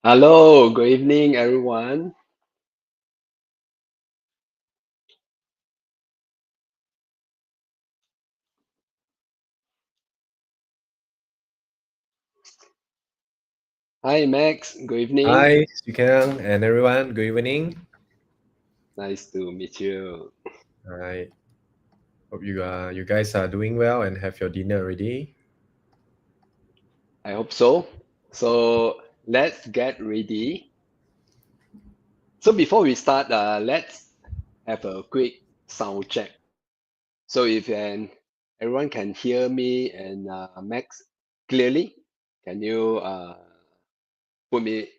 Hello, good evening, everyone. Hi, Max. Good evening. Hi, Sikang and everyone. Good evening. Nice to meet you. I hope you guys are doing well and have your dinner ready. I hope so. So let's get ready. So before we start, let's have a quick sound check. So if everyone can hear me and Max clearly, can you put me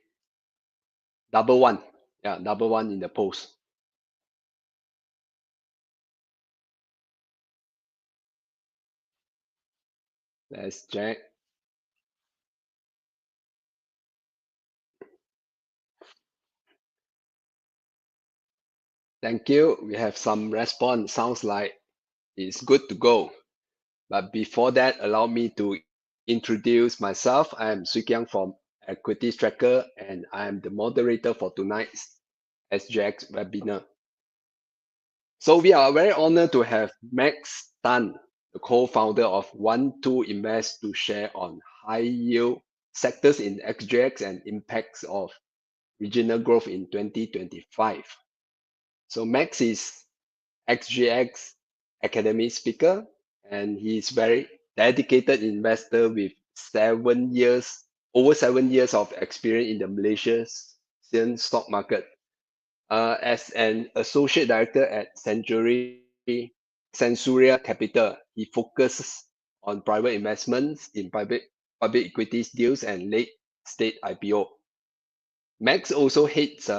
double one? Yeah, double one in the post. Let's check. Thank you. We have some response. Sounds like it's good to go. But before that, allow me to introduce myself. I am Sukyang from Equities Tracker, and I am the moderator for tonight's SGX webinar. So we are very honored to have Max Tan, the co-founder of 12 Invest, to share on high yield sectors in XGX and impacts of regional growth in 2025. So Max is XGX Academy speaker, and he's very dedicated investor with over 7 years of experience in the Malaysian stock market. As an associate director at Sensuria Capital, he focuses on private investments in public equities deals and late stage IPO. Max also heads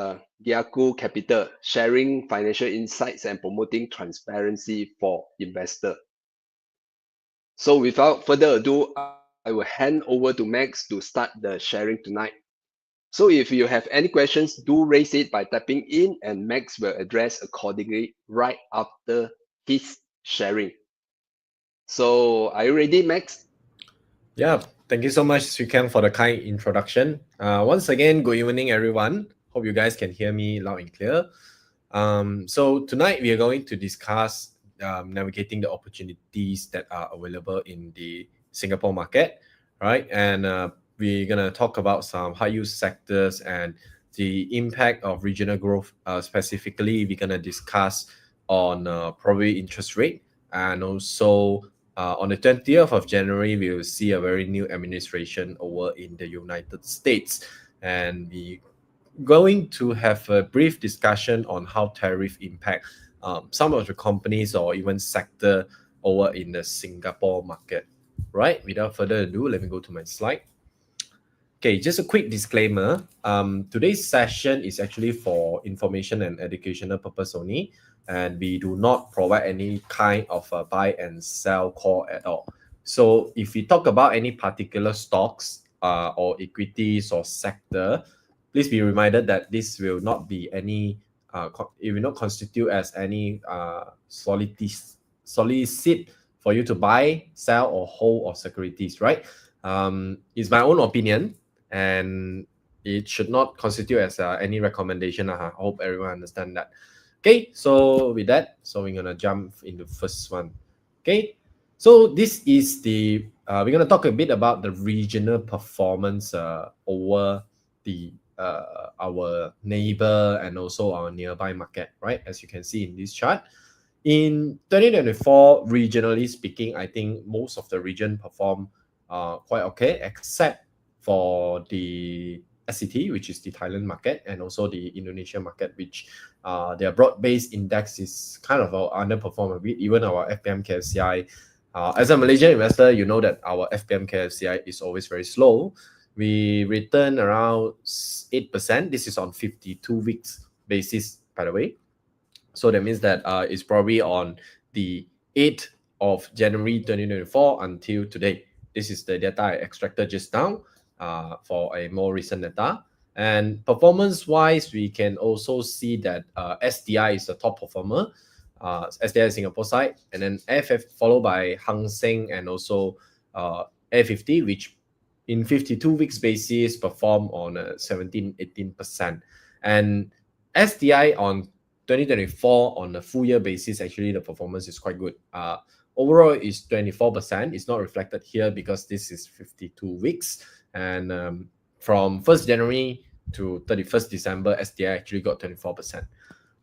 Gyaku Capital, sharing financial insights and promoting transparency for investors. So without further ado, I will hand over to Max to start the sharing tonight. So if you have any questions, do raise it by typing in and Max will address accordingly right after his sharing. So are you ready, Max? Yeah, thank you so much, Sikang, for the kind introduction. Once again, good evening, everyone. Hope you guys can hear me loud and clear. So tonight we are going to discuss navigating the opportunities that are available in the Singapore market, right? And we're gonna talk about some high-use sectors and the impact of regional growth. Specifically, we're gonna discuss on probably interest rate, and also on the 20th of January, we will see a very new administration over in the United States, and we going to have a brief discussion on how tariff impact some of the companies or even sector over in the Singapore market. Right, without further ado, let me go to my slide. Okay, just a quick disclaimer. Today's session is actually for information and educational purpose only, and we do not provide any kind of a buy and sell call at all. So if we talk about any particular stocks or equities or sector, please be reminded that this will not be any, it will not constitute as any solicit for you to buy, sell, or hold or securities, right? It's my own opinion, and it should not constitute as any recommendation. I hope everyone understand that. Okay, so with that, so we're gonna jump into first one. Okay, so this is the we're gonna talk a bit about the regional performance over the our neighbor and also our nearby market, right? As you can see in this chart, in 2024, regionally speaking, I think most of the region perform quite okay, except for the SCT, which is the Thailand market, and also the Indonesia market, which their broad-based index is kind of underperform a bit. Even our FPM KFCI, as a Malaysian investor, you know that our FPM KFCI is always very slow. We return around 8%. This is on 52 weeks basis, by the way. So that means that it's probably on the 8th of January 2024 until today. This is the data I extracted just now for a more recent data. And performance-wise, we can also see that SDI is the top performer, SDI Singapore side, and then AFF followed by Hang Seng and also A50, which in 52 weeks basis perform on 17-18%. And SDI on 2024 on a full year basis, actually the performance is quite good. Overall is 24%. It's not reflected here because this is 52 weeks. And from 1st January to 31st December, SDI actually got 24%,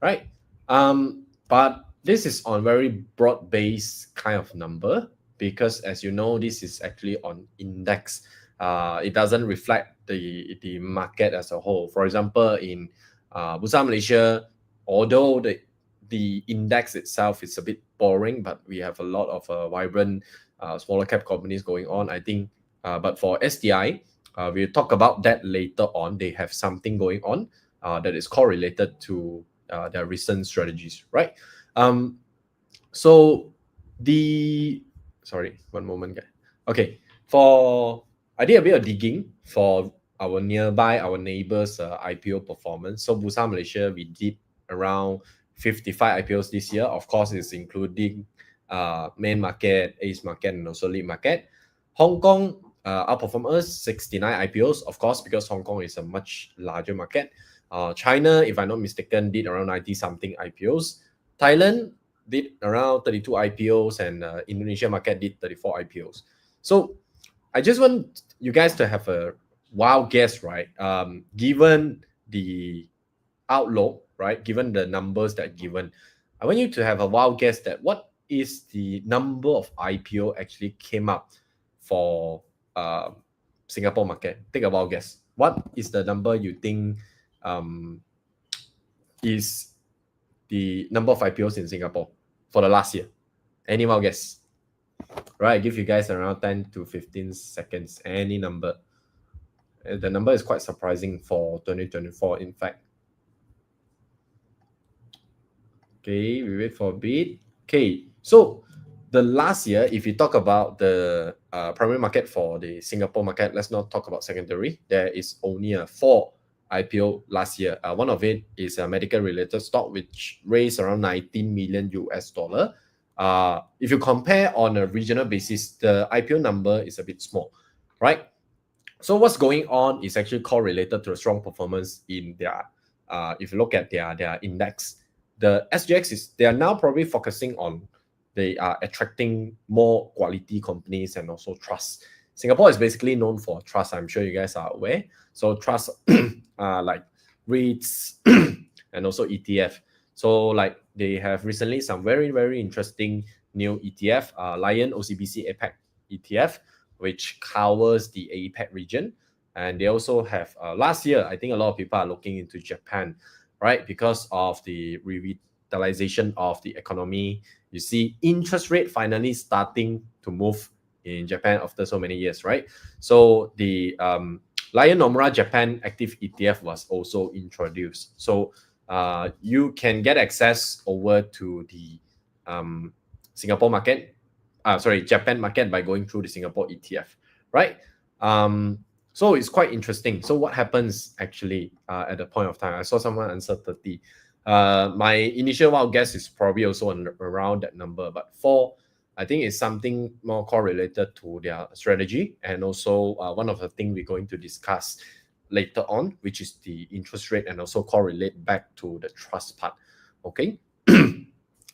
right? But this is on very broad-based kind of number because, as you know, this is actually on index. It doesn't reflect the market as a whole. For example, in Bursa Malaysia, although the index itself is a bit boring, but we have a lot of vibrant smaller cap companies going on, I think. But for SDI, we'll talk about that later on. They have something going on that is correlated to their recent strategies, right? So sorry, one moment, guys. Okay, I did a bit of digging for our neighbors IPO performance. So Bursa Malaysia, we did around 55 IPOs this year. Of course, it's including main market, ACE market, and also lead market. Hong Kong outperformed us 69 IPOs, of course, because Hong Kong is a much larger market. China, if I'm not mistaken, did around 90 something IPOs. Thailand did around 32 IPOs, and Indonesia market did 34 IPOs. So I just want you guys to have a wild guess, right? Given the outlook, right? Given the numbers that given, I want you to have a wild guess that what is the number of IPO actually came up for Singapore market. Take a wild guess. What is the number you think is the number of IPOs in Singapore for the last year? Any wild guess? Right, give you guys around 10 to 15 seconds. Any number. The number is quite surprising for 2024, in fact. Okay, we wait for a bit. Okay, so the last year, if you talk about the primary market for the Singapore market, let's not talk about secondary. There is only 4 IPO last year. One of it is a medical related stock, which raised around 19 million US dollar. If you compare on a regional basis, the IPO number is a bit small, right? So what's going on is actually correlated to a strong performance in their, if you look at their index, the SGX they are now probably focusing on, they are attracting more quality companies and also trust. Singapore is basically known for trust. I'm sure you guys are aware. So trust like REITs and also ETF. So like they have recently some very, very interesting new ETF, Lion OCBC APAC ETF, which covers the APAC region. And they also have last year, I think a lot of people are looking into Japan, right? Because of the revitalization of the economy. You see interest rate finally starting to move in Japan after so many years, right? So the Lion Nomura Japan Active ETF was also introduced. So you can get access over to the Singapore market, Japan market by going through the Singapore ETF, right? So it's quite interesting. So what happens actually at the point of time? I saw someone answer 30. My initial wild guess is probably also around that number, but four, I think it's something more correlated to their strategy, and also one of the things we're going to discuss later on, which is the interest rate, and also correlate back to the trust part. Okay.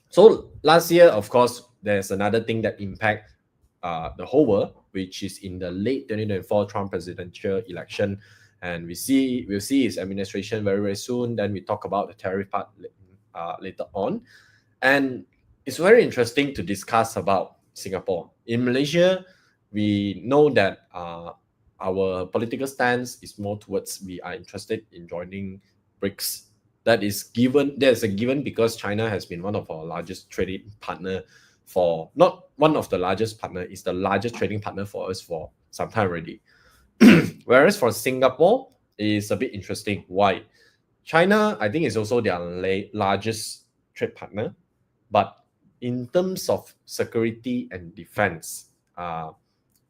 So last year, of course, there's another thing that impact the whole world, which is in the late 2024 Trump presidential election, and we'll see his administration very very soon. Then we talk about the tariff part later on, and it's very interesting to discuss about Singapore. In Malaysia, we know that our political stance is more towards we are interested in joining BRICS. That is given. There's a given because China has been one of our largest trading partner for, not one of the largest partner, is the largest trading partner for us for some time already. Whereas for Singapore, is a bit interesting. Why? China, I think, is also their largest trade partner, but in terms of security and defense,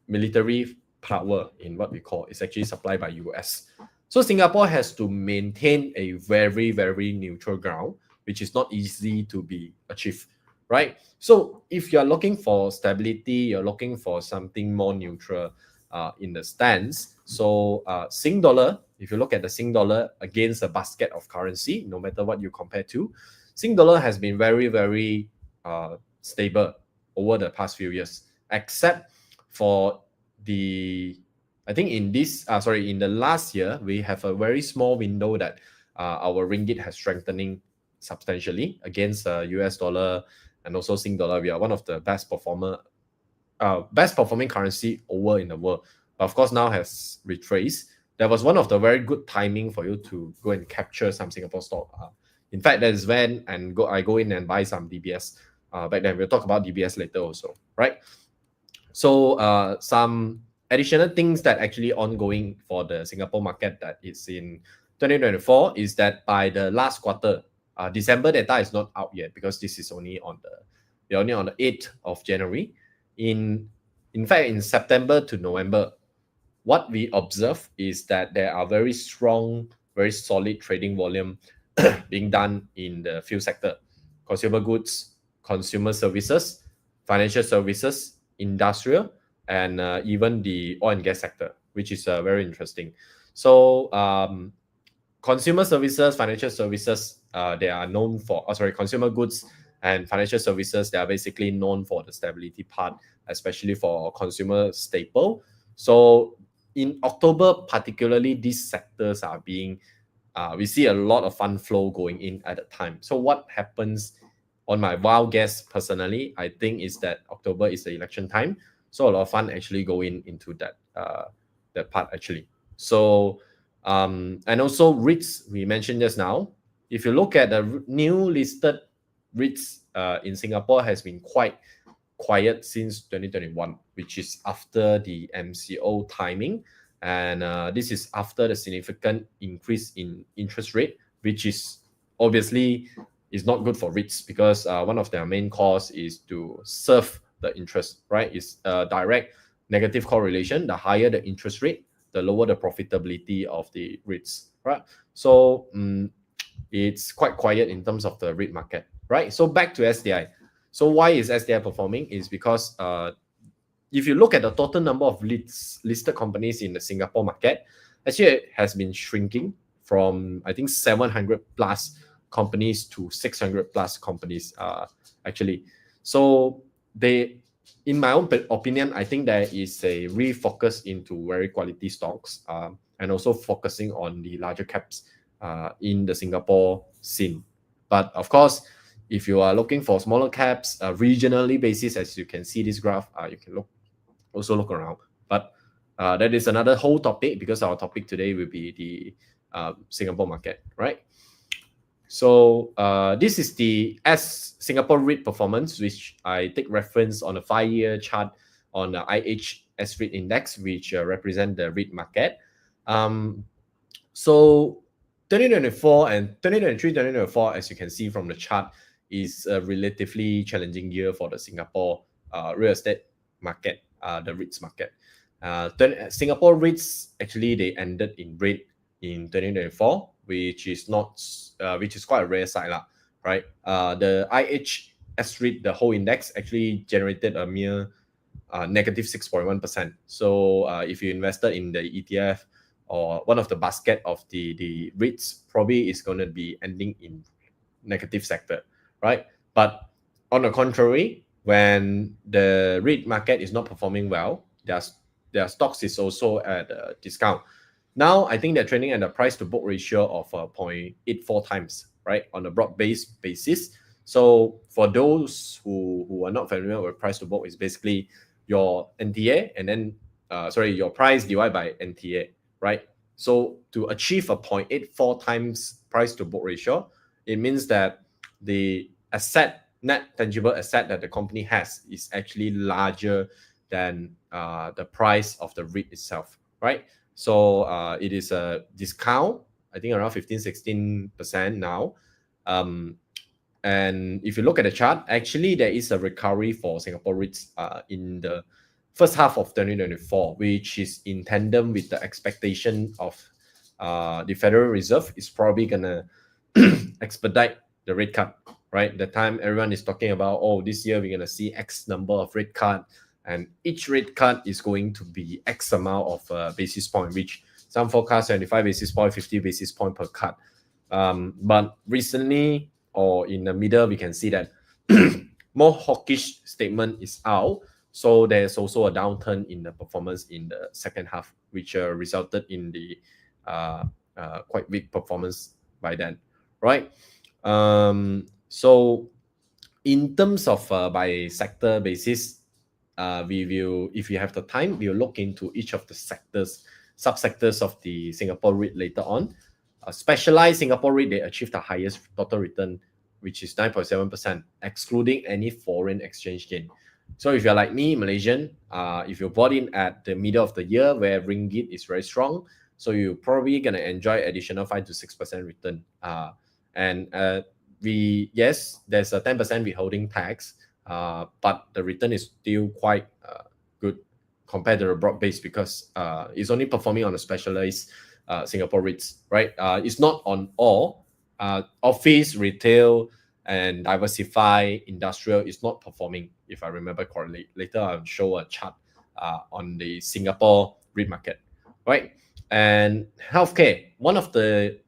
military power in what we call is actually supplied by US. So Singapore has to maintain a very, very neutral ground, which is not easy to be achieved, right? So if you're looking for stability, you're looking for something more neutral in the stance. So Sing dollar, if you look at the Sing dollar against a basket of currency, no matter what you compare to, Sing dollar has been very, very stable over the past few years, except for the, I think in this, in the last year, we have a very small window that our ringgit has strengthening substantially against US dollar and also Sing dollar. We are one of the best performing currency over in the world. But of course, now has retraced. That was one of the very good timing for you to go and capture some Singapore stock. In fact, that is when I go in and buy some DBS. Back then, we'll talk about DBS later also, right? So some additional things that actually ongoing for the Singapore market that is in 2024 is that by the last quarter, December data is not out yet because this is only on the 8th of January. In fact, in September to November, what we observe is that there are very strong, very solid trading volume being done in the few sector: consumer goods, consumer services, financial services, industrial, and even the oil and gas sector, which is very interesting. So consumer services, financial services, they are known for, consumer goods and financial services, they are basically known for the stability part, especially for consumer staple. So in October, particularly, these sectors are being, we see a lot of fund flow going in at the time. So what happens on my wild guess personally, I think, is that October is the election time. So a lot of fund actually go into that part actually. So and also REITs, we mentioned just now. If you look at the new listed REITs in Singapore, has been quite quiet since 2021, which is after the MCO timing. And this is after the significant increase in interest rate, which is obviously is not good for REITs because one of their main cause is to serve the interest, right? It's a direct negative correlation. The higher the interest rate, the lower the profitability of the REITs, right? So it's quite quiet in terms of the REIT market, right? So back to SDI. So why is SDI performing? Is because if you look at the total number of listed companies in the Singapore market, actually it has been shrinking from, I think, 700 plus companies to 600 plus companies actually. So they, in my own opinion, I think there is a refocus into very quality stocks and also focusing on the larger caps in the Singapore scene. But of course, if you are looking for smaller caps, regionally basis, as you can see this graph, you can also look around. But That is another whole topic because our topic today will be the Singapore market, right? So this is the Singapore REIT performance, which I take reference on a 5-year chart on the IHS REIT index, which represent the REIT market. So 2024 and 2023, 2024, as you can see from the chart, is a relatively challenging year for the Singapore real estate market, the REITs market. Singapore REITs actually they ended in red in 2024, which is not which is quite a rare sight, right? The IHS REIT, the whole index, actually generated a mere negative 6.1%. So if you invested in the ETF or one of the basket of the REITs, probably is going to be ending in negative sector, right? But on the contrary, when the REIT market is not performing well, their stocks is also at a discount. Now, I think they're trading at a price to book ratio of 0.84 times, right, on a broad-based basis. So for those who are not familiar with price to book, is basically your NTA and then your price divided by NTA, right? So to achieve a 0.84 times price to book ratio, it means that the net tangible asset that the company has is actually larger than the price of the REIT itself, right? So it is a discount, I think around 15-16% now. And if you look at the chart, actually there is a recovery for Singapore REITs in the first half of 2024, which is in tandem with the expectation of the Federal Reserve is probably gonna expedite the rate cut, right? The time everyone is talking about, oh, this year we're gonna see X number of rate cut, and each rate cut is going to be X amount of basis point, which some forecast 75 basis point, 50 basis point per cut. But recently, or in the middle, we can see that more hawkish statement is out. So there's also a downturn in the performance in the second half, which resulted in the quite weak performance by then, right? So in terms of by sector basis, we will, if you have the time, we'll look into each of the sectors, subsectors of the Singapore REIT later on. Specialized Singapore REIT, they achieved the highest total return, which is 9.7%, excluding any foreign exchange gain. So if you're like me, Malaysian, if you bought in at the middle of the year where ringgit is very strong, so you're probably gonna enjoy additional 5 to 6% return. Yes, there's a 10% withholding tax, but the return is still quite good compared to the broad base because it's only performing on a specialized Singapore REITs, right? It's not on all. Office, retail, and diversify industrial is not performing, if I remember correctly. Later, I'll show a chart on the Singapore REIT market, right? And healthcare, one of the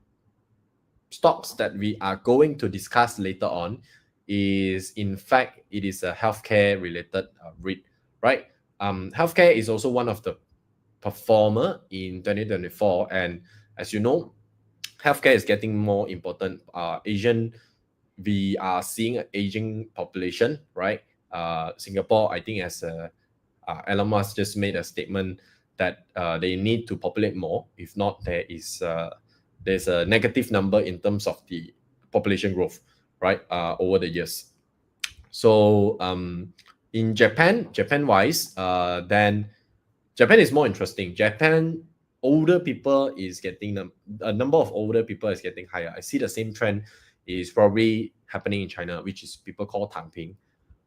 stocks that we are going to discuss later on is, in fact, it is a healthcare related REIT, right? Healthcare is also one of the performer in 2024, and as you know, healthcare is getting more important. We are seeing an aging population, right? Singapore, I think, as Elon Musk just made a statement that they need to populate more. If not, there's a negative number in terms of the population growth, right? Over the years. So in Japan wise, then Japan is more interesting. Japan, older people is getting a number of older people is getting higher. I see the same trend is probably happening in China, which is people call Tangping,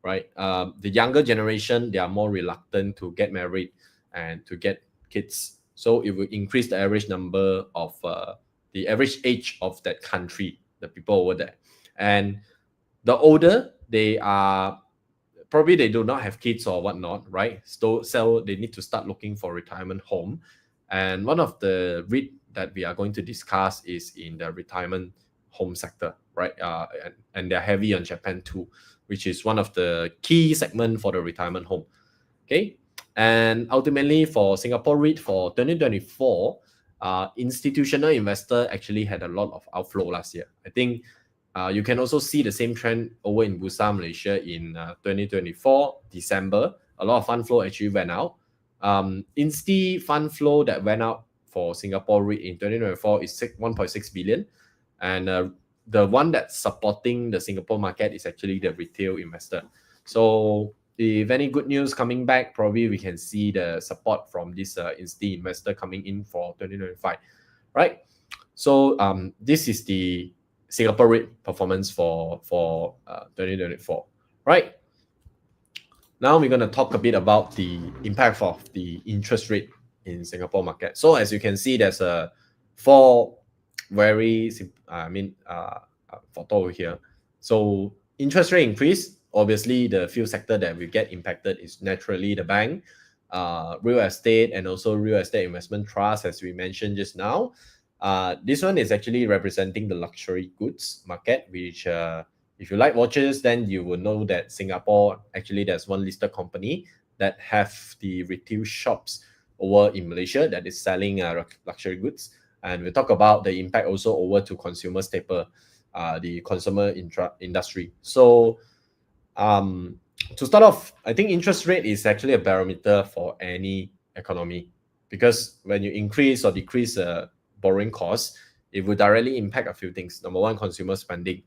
right? The younger generation, they are more reluctant to get married and to get kids. So it will increase the average number of the average age of that country, the people over there. And the older they are, probably they do not have kids or whatnot, right? So they need to start looking for retirement home. And one of the REIT that we are going to discuss is in the retirement home sector, right? And they're heavy on Japan too, which is one of the key segment for the retirement home. Okay. And ultimately for Singapore REIT for 2024, institutional investor actually had a lot of outflow last year. I think you can also see the same trend over in Bursa Malaysia in 2024 December. A lot of fund flow actually went out. Insti fund flow that went out for Singapore REIT in 2024 is 1.6 billion. And the one that's supporting the Singapore market is actually the retail investor. So if any good news coming back, probably we can see the support from this Insti investor coming in for 2025, right? So this is the Singapore REIT performance for 2024, right? Now we're going to talk a bit about the impact of the interest rate in Singapore market. So as you can see, there's a four very photo over here. So interest rate increase, obviously the few sector that will get impacted is naturally the bank, real estate, and also real estate investment trust, as we mentioned just now. This one is actually representing the luxury goods market, which if you like watches, then you will know that Singapore, actually there's one listed company that have the retail shops over in Malaysia that is selling luxury goods. And we'll talk about the impact also over to consumer staple, the consumer industry. So to start off, I think interest rate is actually a barometer for any economy, because when you increase or decrease borrowing costs, it will directly impact a few things. Number one, consumer spending.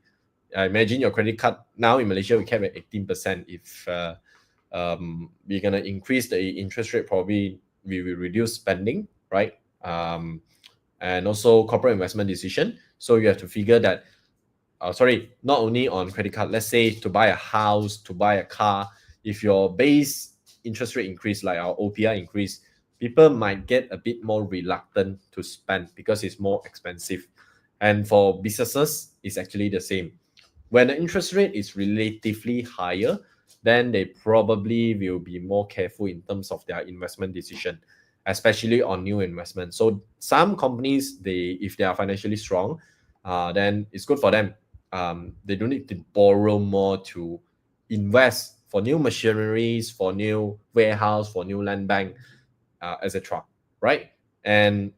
Imagine your credit card now in Malaysia, we cap at 18%. If we're gonna increase the interest rate, probably we will reduce spending, right? And also corporate investment decision. So you have to figure that, not only on credit card, let's say to buy a house, to buy a car, if your base interest rate increase, like our OPR increase, people might get a bit more reluctant to spend because it's more expensive. And for businesses, it's actually the same. When the interest rate is relatively higher, then they probably will be more careful in terms of their investment decision, especially on new investment. So some companies, if they are financially strong, then it's good for them. They don't need to borrow more to invest for new machineries, for new warehouse, for new land bank, etc. Right? And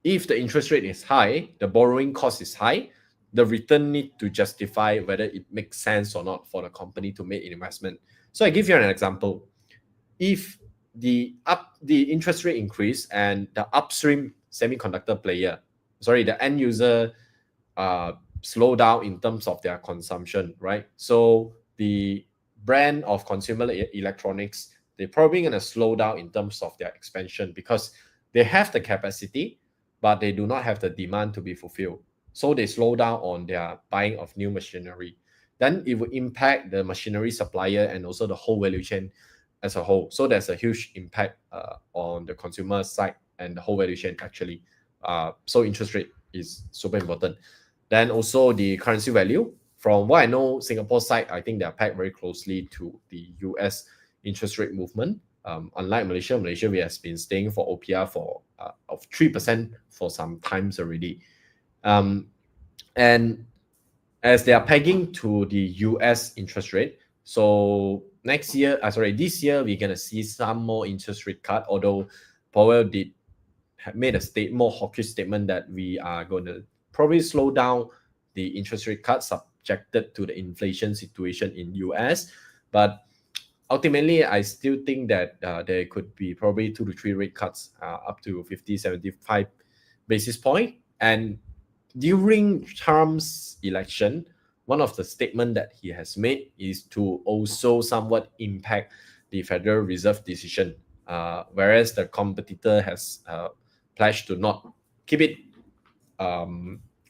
if the interest rate is high, the borrowing cost is high, the return need to justify whether it makes sense or not for the company to make an investment. So I give you an example. If the interest rate increase and the upstream semiconductor player, the end user slow down in terms of their consumption, right? So the brand of consumer electronics, they're probably going to slow down in terms of their expansion because they have the capacity, but they do not have the demand to be fulfilled. So they slow down on their buying of new machinery. Then it will impact the machinery supplier and also the whole value chain as a whole. So there's a huge impact on the consumer side and the whole value chain actually. So interest rate is super important. Then also the currency value. From what I know, Singapore side, I think they're pegged very closely to the US interest rate movement. Unlike Malaysia, we have been staying for OPR of 3% for some times already. And as they are pegging to the US interest rate, so this year, we're going to see some more interest rate cut, although Powell did made a more hawkish statement that we are going to probably slow down the interest rate cut subjected to the inflation situation in US. But ultimately, I still think that there could be probably 2 to 3 rate cuts up to 50, 75 basis point. And during Trump's election, one of the statements that he has made is to also somewhat impact the Federal Reserve decision, whereas the competitor has pledged to not keep it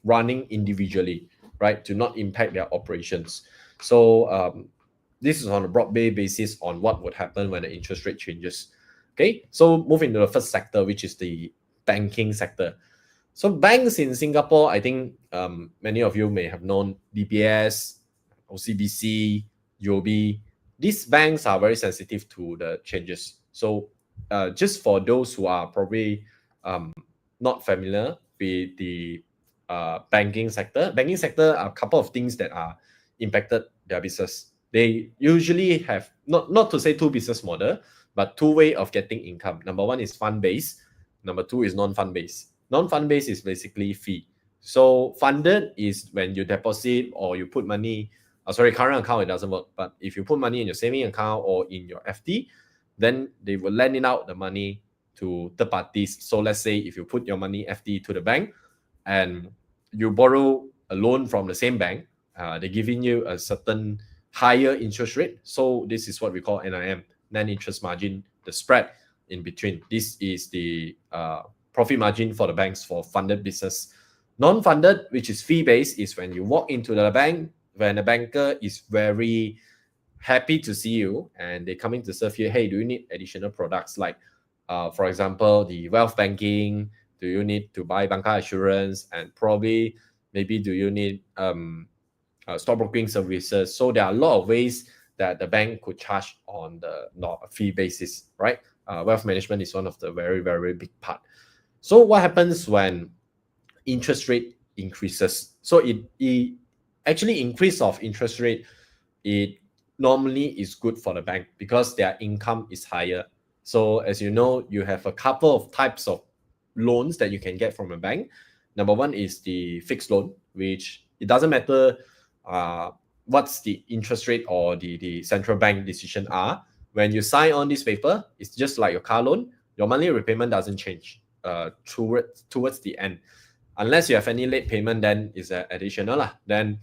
running individually, right, to not impact their operations. So this is on a broad-based basis on what would happen when the interest rate changes. Okay, so moving to the first sector, which is the banking sector. So banks in Singapore, I think many of you may have known DBS, OCBC, UOB. These banks are very sensitive to the changes. So just for those who are probably not familiar with the banking sector are a couple of things that are impacted their business. They usually have, not to say two business model, but two way of getting income. Number one is fund-based. Number two is non-fund based. Non-fund based is basically fee. So funded is when you deposit or you put money, current account, it doesn't work. But if you put money in your saving account or in your FD, then they will lend out the money to third parties. So let's say if you put your money FD to the bank and you borrow a loan from the same bank, they're giving you a certain higher interest rate. So this is what we call NIM, net interest margin, the spread in between. This is the profit margin for the banks for funded business. Non-funded, which is fee-based, is when you walk into the bank, when the banker is very happy to see you and they coming to serve you. Hey, do you need additional products like, for example, the wealth banking? Do you need to buy banca assurance? And probably, maybe do you need stockbroking services? So there are a lot of ways that the bank could charge on the fee basis, right? Wealth management is one of the very, very big part. So what happens when interest rate increases? So it actually increase of interest rate, it normally is good for the bank because their income is higher. So as you know, you have a couple of types of loans that you can get from a bank. Number one is the fixed loan, which it doesn't matter what's the interest rate or the central bank decision are. When you sign on this paper, it's just like your car loan. Your monthly repayment doesn't change towards the end. Unless you have any late payment, then it's additional. Then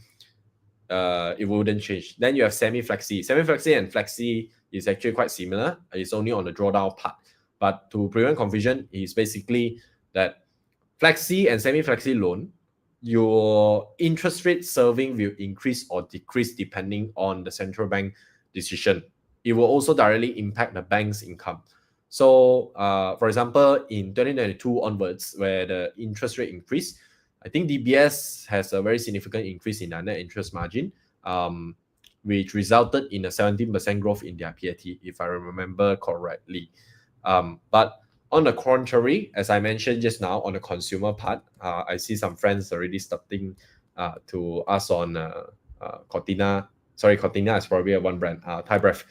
it wouldn't change. Then you have semi-flexi. Semi-flexi and flexi is actually quite similar. It's only on the drawdown part. But to prevent confusion, it's basically that flexi and semi-flexi loan, your interest rate serving will increase or decrease depending on the central bank decision. It will also directly impact the bank's income. So, for example, in 2022 onwards, where the interest rate increased, I think DBS has a very significant increase in their net interest margin, which resulted in a 17% growth in their PAT, if I remember correctly. But on the contrary, as I mentioned just now, on the consumer part, I see some friends already starting to ask on Cortina. Sorry, Cortina is probably a one brand, Thai Breath.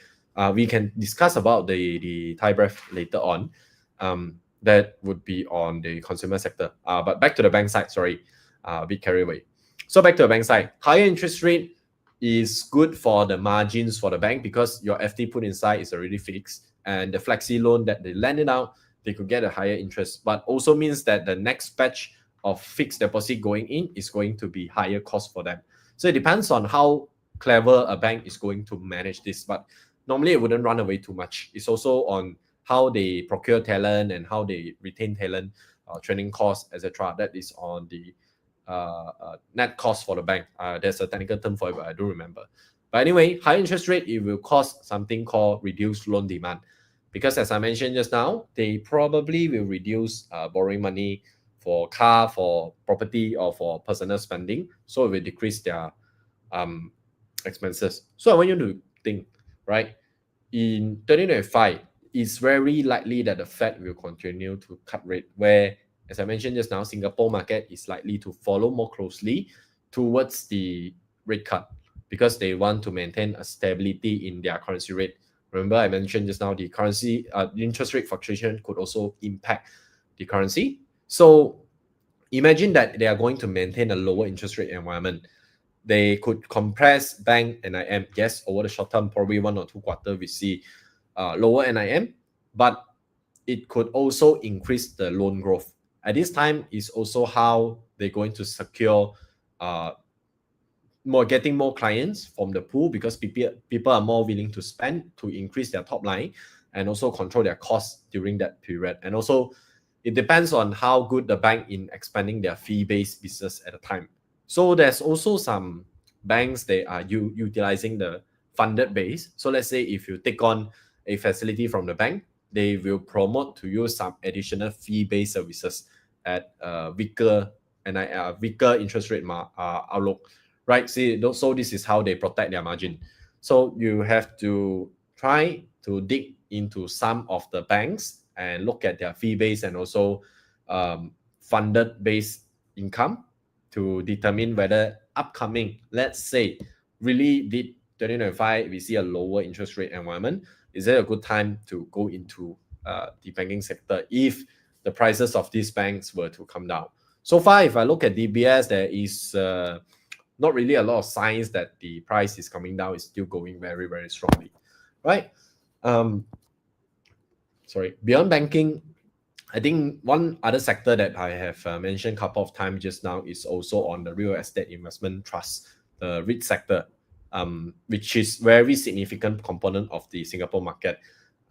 We can discuss about the Thai Breath later on. That would be on the consumer sector. But back to the bank side, sorry, a bit carried away. So back to the bank side, higher interest rate is good for the margins for the bank because your FD put inside is already fixed, and the flexi loan that they lend it out, they could get a higher interest, but also means that the next batch of fixed deposit going in is going to be higher cost for them. So it depends on how clever a bank is going to manage this, but normally it wouldn't run away too much. It's also on how they procure talent and how they retain talent, training costs, etc. That is on the net cost for the bank. There's a technical term for it, but I don't remember. But anyway, high interest rate, it will cause something called reduced loan demand. Because as I mentioned just now, they probably will reduce borrowing money for car, for property, or for personal spending. So it will decrease their expenses. So I want you to think, right? In 2025, it's very likely that the Fed will continue to cut rate, where, as I mentioned just now, Singapore market is likely to follow more closely towards the rate cut because they want to maintain a stability in their currency rate. Remember, I mentioned just now the currency, interest rate fluctuation could also impact the currency. So imagine that they are going to maintain a lower interest rate environment. They could compress bank NIM. Yes, over the short term, probably 1 or 2 quarters, we see lower NIM, but it could also increase the loan growth. At this time is also how they're going to secure getting more clients from the pool, because people are more willing to spend to increase their top line and also control their costs during that period. And also it depends on how good the bank in expanding their fee-based business at the time. So there's also some banks, they are utilizing the funded base. So let's say if you take on a facility from the bank, they will promote to use some additional fee-based services at weaker interest rate outlook, right? See, so this is how they protect their margin. So you have to try to dig into some of the banks and look at their fee base and also funded based income to determine whether upcoming, let's say, really did 2025, we see a lower interest rate environment, is it a good time to go into the banking sector if the prices of these banks were to come down? So far, if I look at DBS, there is not really a lot of signs that the price is coming down. It's still going very, very strongly, right? beyond banking, I think one other sector that I have mentioned a couple of times just now is also on the real estate investment trust, the REIT sector, which is very significant component of the Singapore market.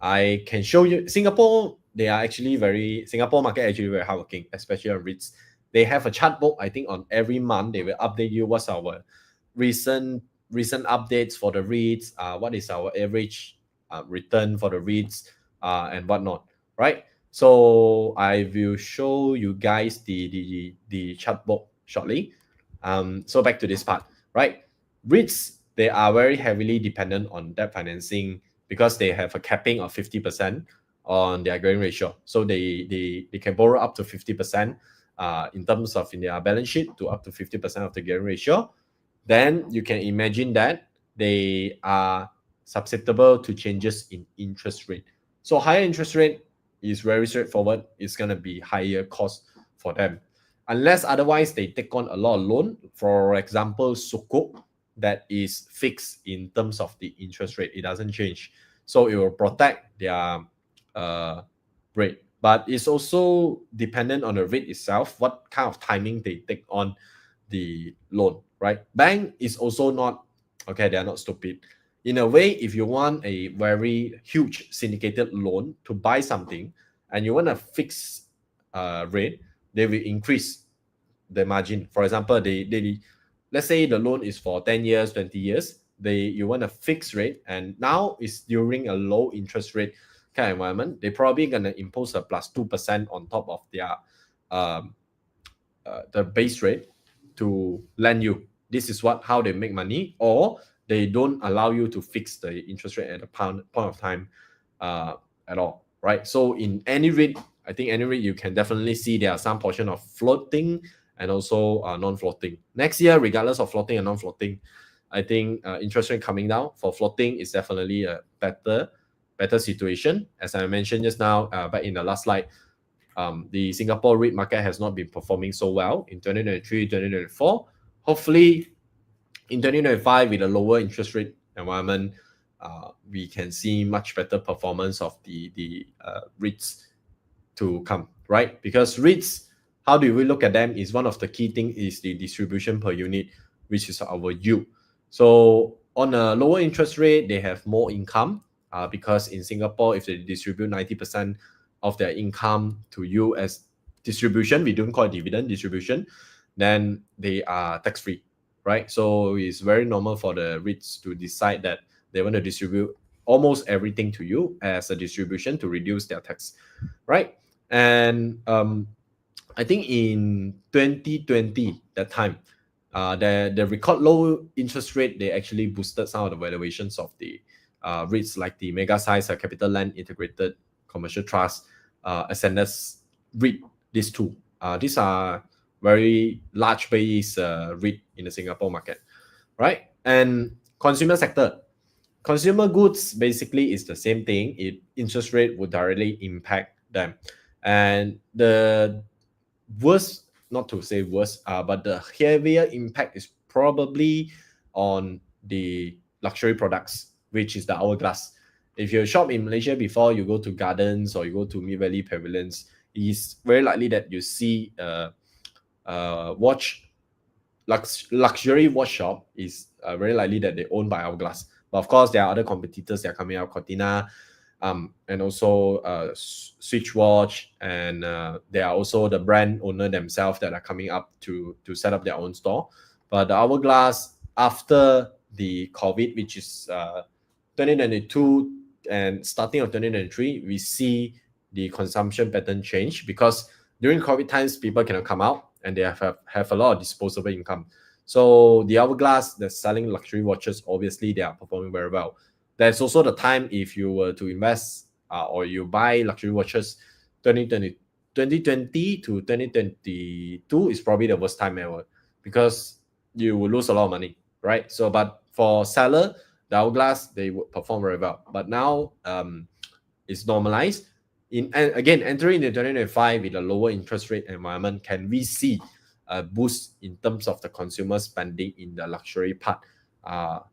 I can show you Singapore. Singapore market actually very hardworking, especially on REITs. They have a chart book. I think on every month they will update you what's our recent updates for the REITs. What is our average return for the REITs and whatnot, right? So I will show you guys the chart book shortly. So back to this part, right? REITs, they are very heavily dependent on debt financing because they have a capping of 50% on their gearing ratio. So they can borrow up to 50% in terms of in their balance sheet to up to 50% of the gearing ratio. Then you can imagine that they are susceptible to changes in interest rate. So higher interest rate is very straightforward. It's going to be higher cost for them. Unless otherwise they take on a lot of loan, for example, sukuk, that is fixed in terms of the interest rate. It doesn't change. So it will protect their rate. But it's also dependent on the rate itself, what kind of timing they take on the loan, right? Bank is also not, okay, they are not stupid. In a way, if you want a very huge syndicated loan to buy something and you want a fixed rate, they will increase the margin. For example, they let's say the loan is for 10 years, 20 years, you want a fixed rate, and now it's during a low interest rate kind of environment, they're probably going to impose a plus 2% on top of their the base rate to lend you. This is how they make money, or they don't allow you to fix the interest rate at a point of time at all, right? So in any rate, I think any rate you can definitely see there are some portion of floating and also non-floating. Next year, regardless of floating and non-floating, I think interest rate coming down for floating is definitely a better situation. As I mentioned just now, back in the last slide, the Singapore REIT market has not been performing so well in 2023, 2024. Hopefully, in 2025, with a lower interest rate environment, we can see much better performance of the REITs to come, right? Because REITs, how do we look at them is one of the key things is the distribution per unit, which is our yield. So on a lower interest rate, they have more income because in Singapore, if they distribute 90% of their income to you as distribution, we don't call it dividend distribution, then they are tax-free, right? So it's very normal for the REITs to decide that they want to distribute almost everything to you as a distribution to reduce their tax, right? And I think in 2020, that time, the record low interest rate, they actually boosted some of the valuations of the REITs like the mega size capital land integrated commercial trust, SNS REIT, these two. These are very large base REIT in the Singapore market, right? And consumer sector. Consumer goods basically is the same thing. Interest rate would directly impact them. And the worst, not to say worst, but the heavier impact is probably on the luxury products, which is the hourglass. If you shop in Malaysia before, you go to gardens or you go to Mid Valley Pavilions, it's very likely that you see luxury watch shop is very likely that they own by Hourglass. But of course, there are other competitors that are coming out, Cortina, and also Switch Watch, and there are also the brand owner themselves that are coming up to set up their own store. But the Hourglass, after the COVID, which is 2022 and starting of 2023, we see the consumption pattern change because during COVID times, people cannot come out and they have a lot of disposable income. So the Hourglass that's selling luxury watches, obviously they are performing very well. There's also the time if you were to invest or you buy luxury watches, 2020 to 2022 is probably the worst time ever because you will lose a lot of money, right? So, but for seller, the Hourglass, they would perform very well. But now it's normalized. And again, entering the 2025 with a lower interest rate environment, can we see a boost in terms of the consumer spending in the luxury part?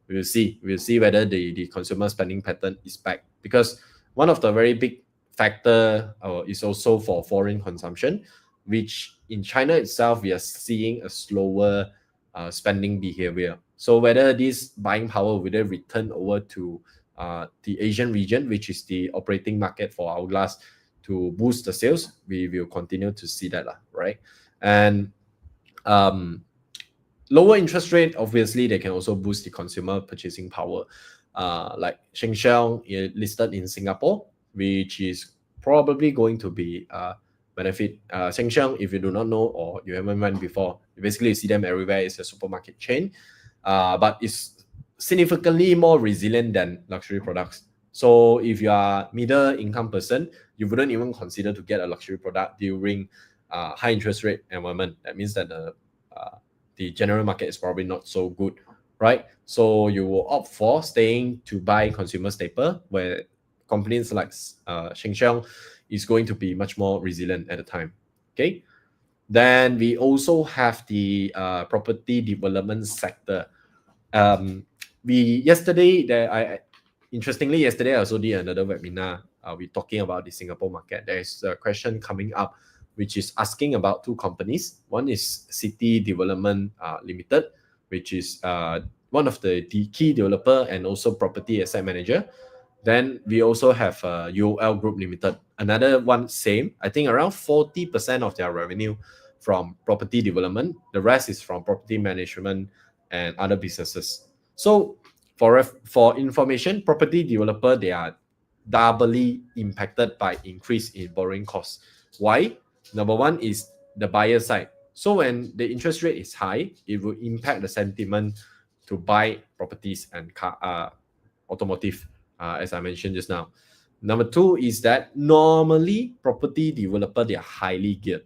We'll see whether the consumer spending pattern is back, because one of the very big factor is also for foreign consumption, which in China itself, we are seeing a slower spending behavior. So whether this buying power will then return over to the Asian region, which is the operating market for Hourglass, to boost the sales, we will continue to see that, right? And lower interest rate, obviously, they can also boost the consumer purchasing power. Like Sheng Siong listed in Singapore, which is probably going to be benefit. Sheng Siong, if you do not know or you haven't went before, basically you see them everywhere. It's a supermarket chain, but it's significantly more resilient than luxury products. So if you are middle income person, you wouldn't even consider to get a luxury product during high interest rate environment. That means that the general market is probably not so good, right? So you will opt for staying to buy consumer staple, where companies like Sheng Siong is going to be much more resilient at the time. Okay. Then we also have the property development sector. Interestingly, yesterday I also did another webinar. We're talking about the Singapore market. There is a question coming up, which is asking about two companies. One is City Development Limited, which is one of the key developer and also property asset manager. Then we also have UOL Group Limited, another one same. I think around 40% of their revenue from property development. The rest is from property management and other businesses. So for information, property developer, they are doubly impacted by increase in borrowing costs. Why? Number one is the buyer side. So when the interest rate is high, it will impact the sentiment to buy properties and automotive, as I mentioned just now. Number two is that normally property developer, they are highly geared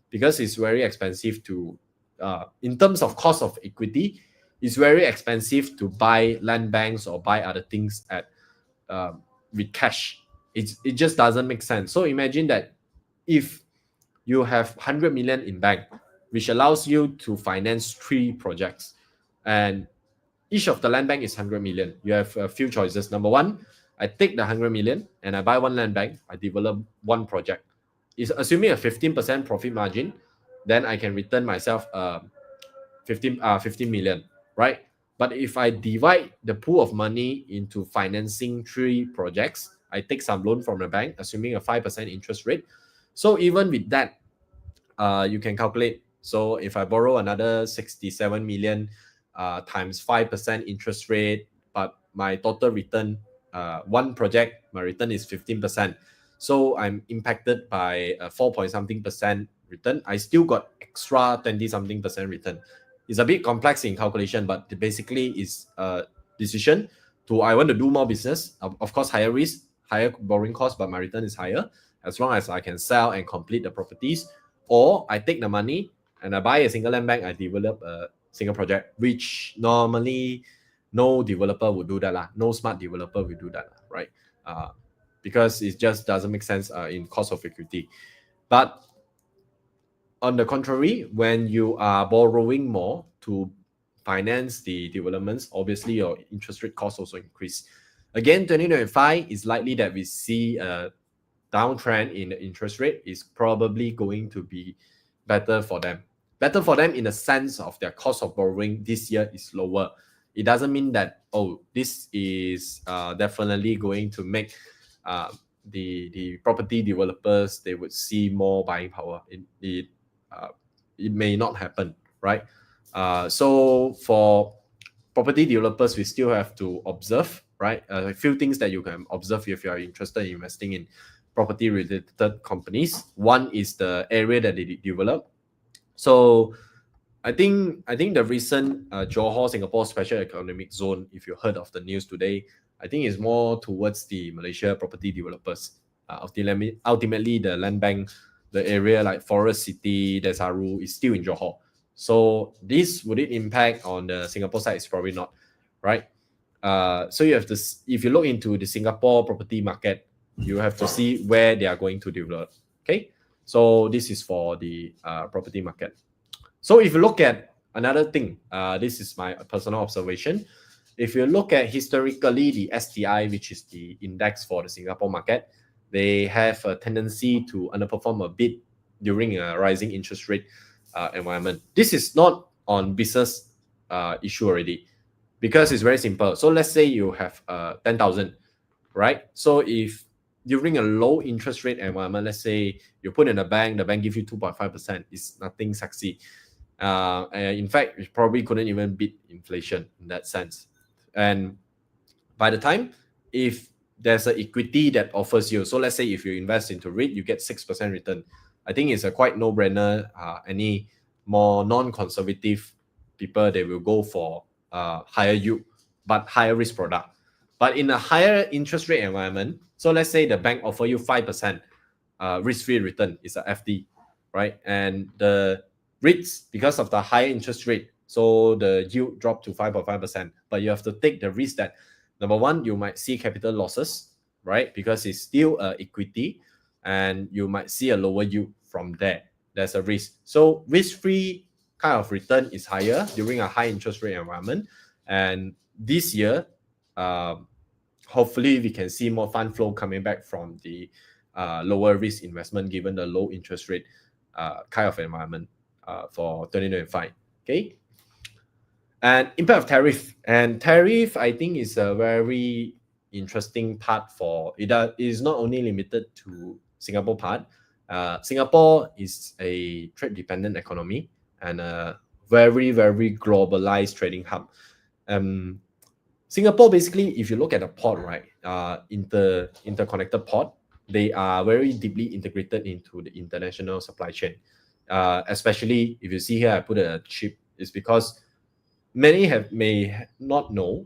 because it's very expensive to, in terms of cost of equity, it's very expensive to buy land banks or buy other things at with cash. It just doesn't make sense. So imagine that if you have 100 million in bank, which allows you to finance 3 projects, and each of the land bank is 100 million. You have a few choices. Number one, I take the 100 million and I buy one land bank, I develop one project. Is assuming a 15% profit margin, then I can return myself 15 million, right? But if I divide the pool of money into financing 3 projects, I take some loan from the bank, assuming a 5% interest rate. So even with that, you can calculate. So if I borrow another 67 million times 5% interest rate, but my total return, one project, my return is 15%. So I'm impacted by a 4 point something percent return. I still got extra 20 something percent return. It's a bit complex in calculation, but basically it's a decision to, I want to do more business. Of course, higher risk, higher borrowing cost, but my return is higher as long as I can sell and complete the properties. Or I take the money and I buy a single land bank, I develop a single project, which normally no developer would do that. No smart developer will do that, right? Because it just doesn't make sense in cost of equity. But on the contrary, when you are borrowing more to finance the developments, obviously your interest rate costs also increase. Again, 2025 is likely that we see a downtrend in the interest rate. Is probably going to be better for them. Better for them in the sense of their cost of borrowing this year is lower. It doesn't mean that, oh, this is definitely going to make the property developers, they would see more buying power. It may not happen, right? So for property developers, we still have to observe, right? A few things that you can observe if you are interested in investing in property related companies. One is the area that they develop. So I think the recent Johor Singapore Special Economic Zone, if you heard of the news today, I think is more towards the Malaysia property developers. Ultimately, the land bank, the area like Forest City, Desaru is still in Johor. So this, would it impact on the Singapore side? It's probably not, right? So you have to, if you look into the Singapore property market, you have to see where they are going to develop. Okay, so this is for the property market. So if you look at another thing, this is my personal observation. If you look at historically the STI, which is the index for the Singapore market, they have a tendency to underperform a bit during a rising interest rate environment. This is not on business issue already, because it's very simple. So let's say you have 10,000, right? So if during a low interest rate environment, let's say you put in a bank, the bank give you 2.5%, it's nothing sexy. In fact, it probably couldn't even beat inflation in that sense. And by the time, if there's an equity that offers you, so let's say if you invest into REIT, you get 6% return. I think it's a quite no-brainer. Any more non-conservative people, they will go for higher yield but higher risk product. But in a higher interest rate environment, so let's say the bank offer you 5% risk-free return, is a FD, right? And the REITs, because of the higher interest rate, so the yield dropped to 5.5%, but you have to take the risk that, number one, you might see capital losses, right? Because it's still equity, and you might see a lower yield from there. There's a risk. So risk-free kind of return is higher during a high interest rate environment. And this year, hopefully we can see more fund flow coming back from the lower risk investment, given the low interest rate kind of environment for 2025. Okay. And impact of tariff. And tariff, I think, is a very interesting part for it. It is not only limited to Singapore part. Singapore is a trade-dependent economy and a very, very globalized trading hub. Singapore, basically, if you look at the port, right, interconnected port, they are very deeply integrated into the international supply chain. Especially if you see here, I put a chip, is because many may not know,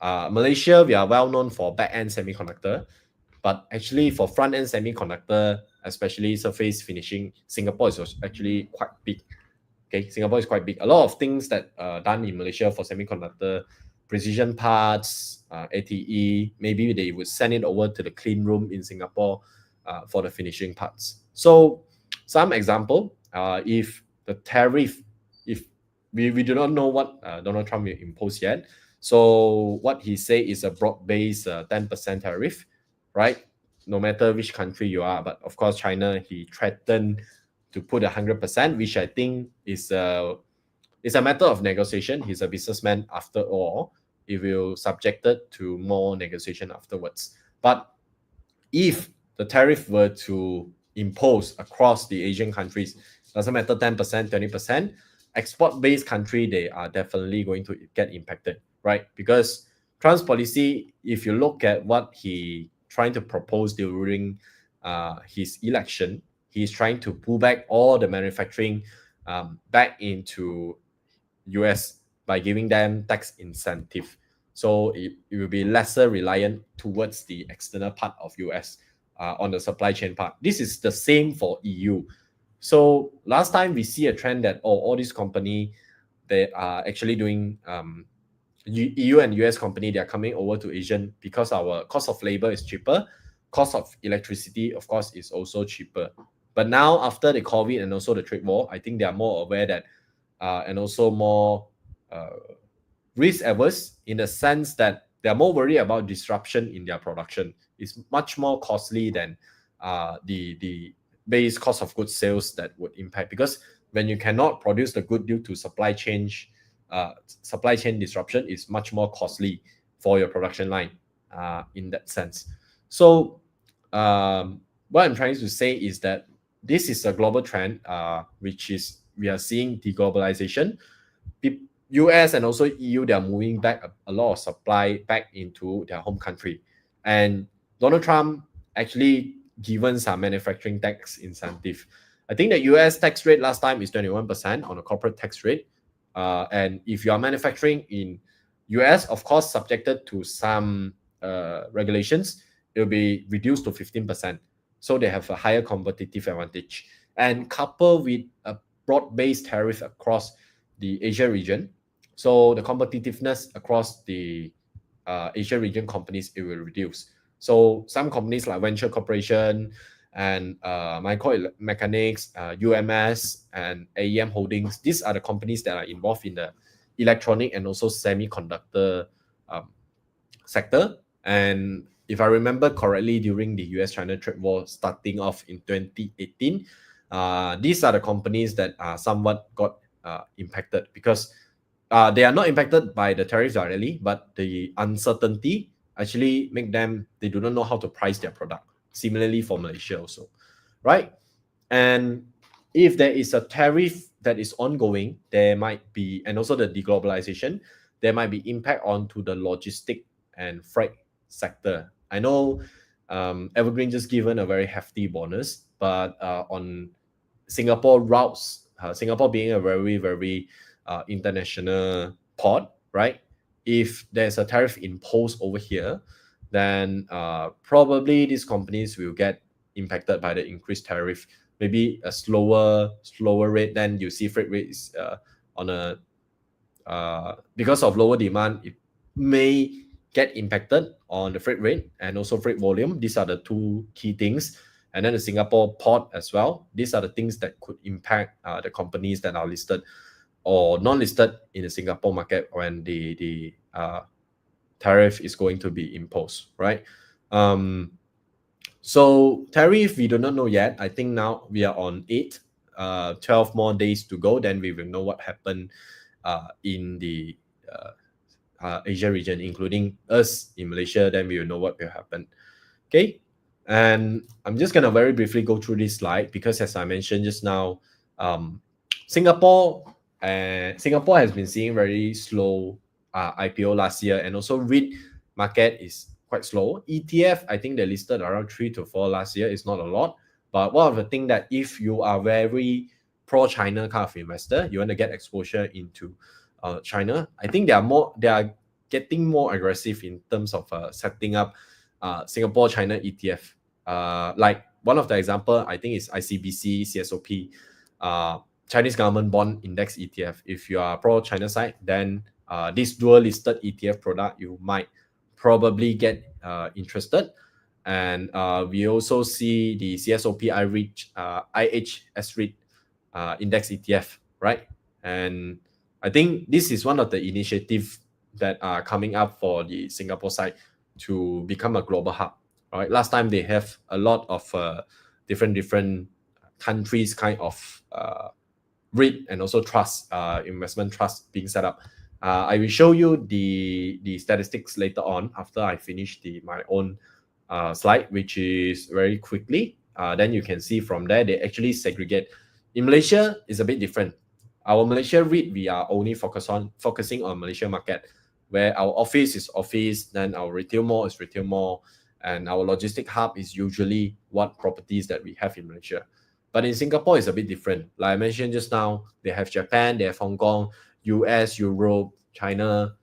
Malaysia, we are well known for back-end semiconductor, but actually for front-end semiconductor, especially surface finishing, Singapore is actually quite big. Okay, Singapore is quite big. A lot of things that are done in Malaysia for semiconductor, precision parts, ATE, maybe they would send it over to the clean room in Singapore for the finishing parts. So some example, if the tariff, if we do not know what Donald Trump will impose yet. So what he say is a broad-based 10% tariff, right? No matter which country you are, but of course China, he threatened to put 100%, which I think is a matter of negotiation. He's a businessman after all. He will subject it to more negotiation afterwards. But if the tariff were to impose across the Asian countries, doesn't matter 10%, 20%, export-based country, they are definitely going to get impacted, right? Because Trump's policy, if you look at what he trying to propose during his election, he's trying to pull back all the manufacturing back into US by giving them tax incentive. So it will be lesser reliant towards the external part of US on the supply chain part. This is the same for EU. So last time we see a trend that all these company, they are actually doing EU and US company, they are coming over to Asian because our cost of labor is cheaper. Cost of electricity, of course, is also cheaper. But now after the COVID and also the trade war, I think they are more aware that and also more risk averse, in the sense that they are more worried about disruption in their production. It's much more costly than the base cost of goods sales that would impact, because when you cannot produce the good due to supply chain disruption, is much more costly for your production line in that sense. So what I'm trying to say is that this is a global trend, which is we are seeing deglobalization. US and also EU, they are moving back a lot of supply back into their home country. And Donald Trump actually given some manufacturing tax incentive. I think the US tax rate last time is 21% on a corporate tax rate. And if you are manufacturing in US, of course, subjected to some regulations, it will be reduced to 15%. So they have a higher competitive advantage. And coupled with a broad-based tariff across the Asia region, so the competitiveness across the Asia region companies, it will reduce. So some companies like Venture Corporation and Micro Mechanics, UMS, and AEM Holdings, these are the companies that are involved in the electronic and also semiconductor sector. And if I remember correctly, during the US-China trade war starting off in 2018, these are the companies that somewhat got impacted because they are not impacted by the tariffs directly, but the uncertainty actually make them, they do not know how to price their product. Similarly for Malaysia also, right? And if there is a tariff that is ongoing, there might be, and also the deglobalization, there might be impact onto the logistic and freight sector. I know Evergreen just given a very hefty bonus, but on Singapore routes, Singapore being a very, very international port, right? If there's a tariff imposed over here, then probably these companies will get impacted by the increased tariff. Maybe a slower rate. Then you see freight rates on a because of lower demand, it may get impacted on the freight rate and also freight volume. These are the two key things. And then the Singapore port as well. These are the things that could impact the companies that are listed or non-listed in the Singapore market when the tariff is going to be imposed, right? So tariff, we do not know yet. I think now we are on 12 more days to go. Then we will know what happened in the Asia region, including us in Malaysia. Then we will know what will happen. Okay. And I'm just going to very briefly go through this slide because as I mentioned just now, Singapore has been seeing very slow IPO last year, and also REIT market is quite slow. ETF, I think they listed around 3 to 4 last year. It's not a lot, but one of the things that if you are very pro-China kind of investor, you want to get exposure into China, I think they are getting more aggressive in terms of setting up Singapore China ETF. Like one of the example, I think is ICBC, CSOP, Chinese government bond index ETF. If you are pro China side, then this dual listed ETF product you might probably get interested. And we also see the CSOP IHS REIT index ETF, right? And I think this is one of the initiatives that are coming up for the Singapore side to become a global hub. Right? Last time they have a lot of different countries kind of REIT and also trust, investment trust being set up. I will show you the statistics later on after I finish my own slide, which is very quickly. Then you can see from there they actually segregate. In Malaysia, it's a bit different. Our Malaysia REIT, we are only focusing on Malaysia market, where our office is office, then our retail mall is retail mall, and our logistic hub is usually what properties that we have in Malaysia. But in Singapore, it's a bit different. Like I mentioned just now, they have Japan, they have Hong Kong, US, Europe, China.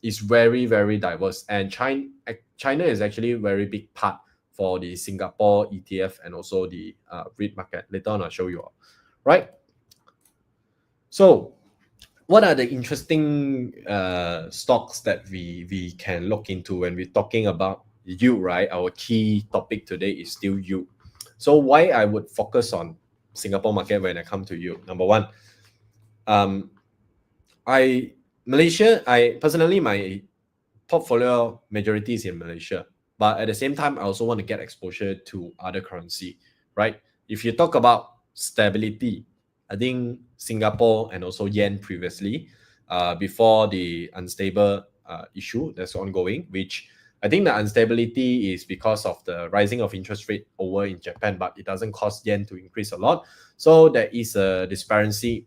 It's very, very diverse. And China is actually a very big part for the Singapore ETF and also the REIT market. Later on, I'll show you all. Right? So what are the interesting stocks that we can look into when we're talking about yield, right? Our key topic today is still yield. So why I would focus on Singapore market when I come to yield? Number one, Malaysia, personally, my portfolio majority is in Malaysia, but at the same time, I also want to get exposure to other currency, right? If you talk about stability, I think Singapore and also yen previously, before the unstable issue that's ongoing, which I think the instability is because of the rising of interest rate over in Japan, but it doesn't cause yen to increase a lot. So there is a disparity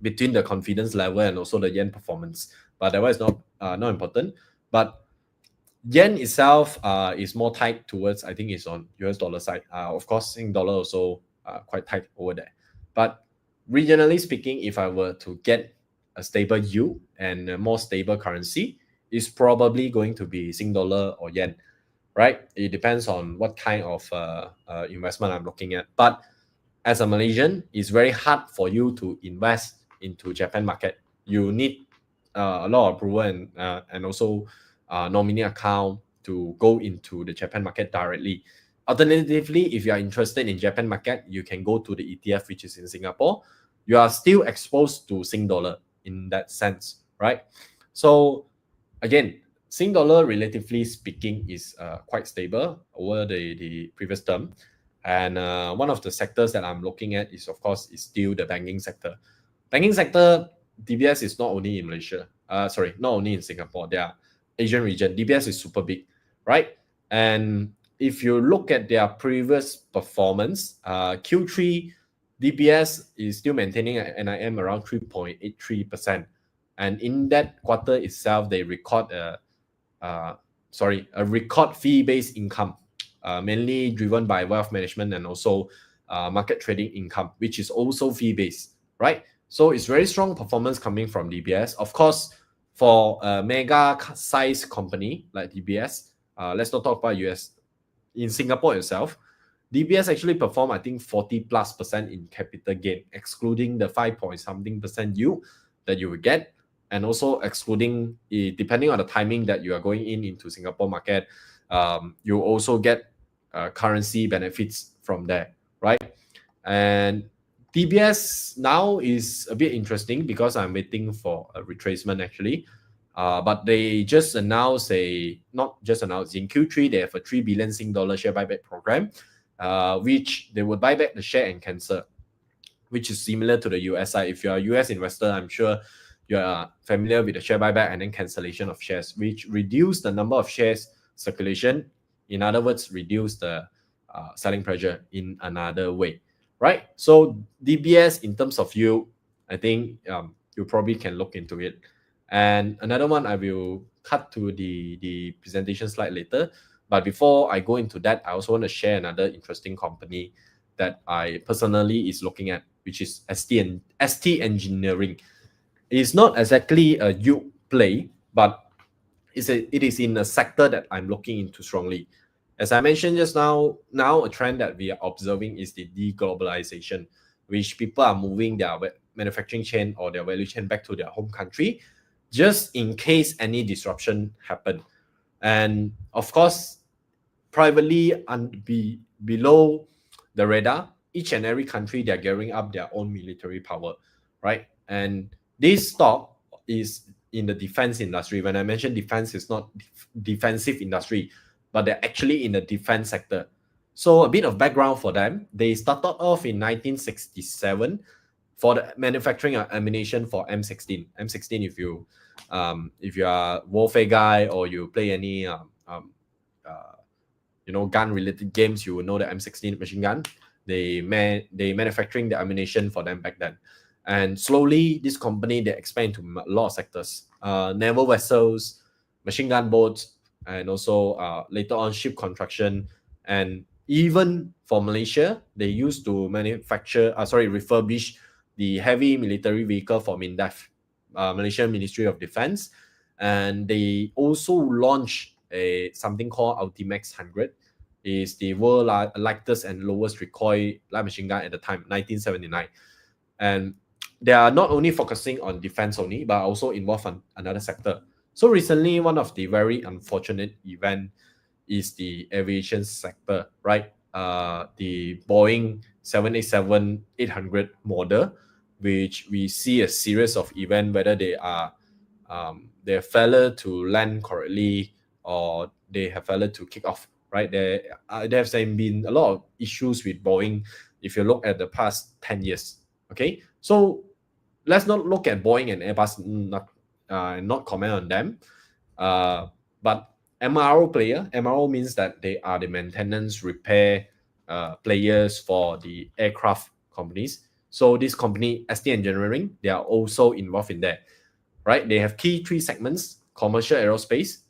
between the confidence level and also the yen performance. But that one is not important. But yen itself is more tight towards, I think it's on US dollar side. Of course, Sing dollar also quite tight over there. But regionally speaking, if I were to get a stable yield and a more stable currency, is probably going to be Sing dollar or yen, right? It depends on what kind of investment I'm looking at. But as a Malaysian, it's very hard for you to invest into Japan market. You need a lot of approval and also nominee account to go into the Japan market directly. Alternatively, if you are interested in Japan market, you can go to the ETF, which is in Singapore. You are still exposed to Sing dollar in that sense, right? So again, Sing dollar, relatively speaking, is quite stable over the previous term. And one of the sectors that I'm looking at is, of course, is still the banking sector. Banking sector, DBS is not only in Malaysia, not only in Singapore. Their Asian region, DBS is super big, right? And if you look at their previous performance, Q3 DBS is still maintaining an NIM around 3.83%. And in that quarter itself, they record a record fee-based income, mainly driven by wealth management and also market trading income, which is also fee-based, right? So it's very strong performance coming from DBS. Of course, for a mega size company like DBS, let's not talk about US. In Singapore itself, DBS actually performed, I think, 40+% in capital gain, excluding the 5 point something percent yield that you will get, and also excluding, depending on the timing that you are going into Singapore market, you also get currency benefits from there, right? And DBS now is a bit interesting because I'm waiting for a retracement actually. But they just announced not just announced, in Q3, they have a 3 billion Sing dollar share buyback program, which they would buy back the share and cancel, which is similar to the US side. If you're a US investor, I'm sure you are familiar with the share buyback and then cancellation of shares, which reduce the number of shares circulation. In other words, reduce the selling pressure in another way, right? So DBS, in terms of you, I think you probably can look into it. And another one, I will cut to the presentation slide later. But before I go into that, I also want to share another interesting company that I personally is looking at, which is ST Engineering. It's not exactly a yield play, but it is in a sector that I'm looking into strongly. As I mentioned just now a trend that we are observing is the deglobalization, which people are moving their manufacturing chain or their value chain back to their home country, just in case any disruption happen. And of course, privately and below the radar, each and every country, they're gearing up their own military power, right? And this stock is in the defense industry. When I mention defense, it's not defensive industry, but they're actually in the defense sector. So a bit of background for them. They started off in 1967 for the manufacturing of ammunition for M16. M16, if you are a warfare guy or you play any gun related games, you will know the M16 machine gun. They manufacturing the ammunition for them back then. And slowly this company, they expand to a lot of sectors, naval vessels, machine gun boats, and also later on ship construction. And even for Malaysia, they used to refurbish the heavy military vehicle for MINDEF, Malaysian Ministry of Defense. And they also launched something called Ultimax 100. Is the world lightest and lowest recoil light machine gun at the time, 1979. And they are not only focusing on defense only, but also involved in another sector. So recently, one of the very unfortunate event is the aviation sector, right? The Boeing 787-800 model, which we see a series of events, whether they have failed to land correctly or they have failed to kick off, right? There have been a lot of issues with Boeing if you look at the past 10 years, okay? So let's not look at Boeing and Airbus, not comment on them. But MRO means that they are the maintenance repair players for the aircraft companies. So this company, ST Engineering, they are also involved in that, right? They have key three segments: commercial aerospace,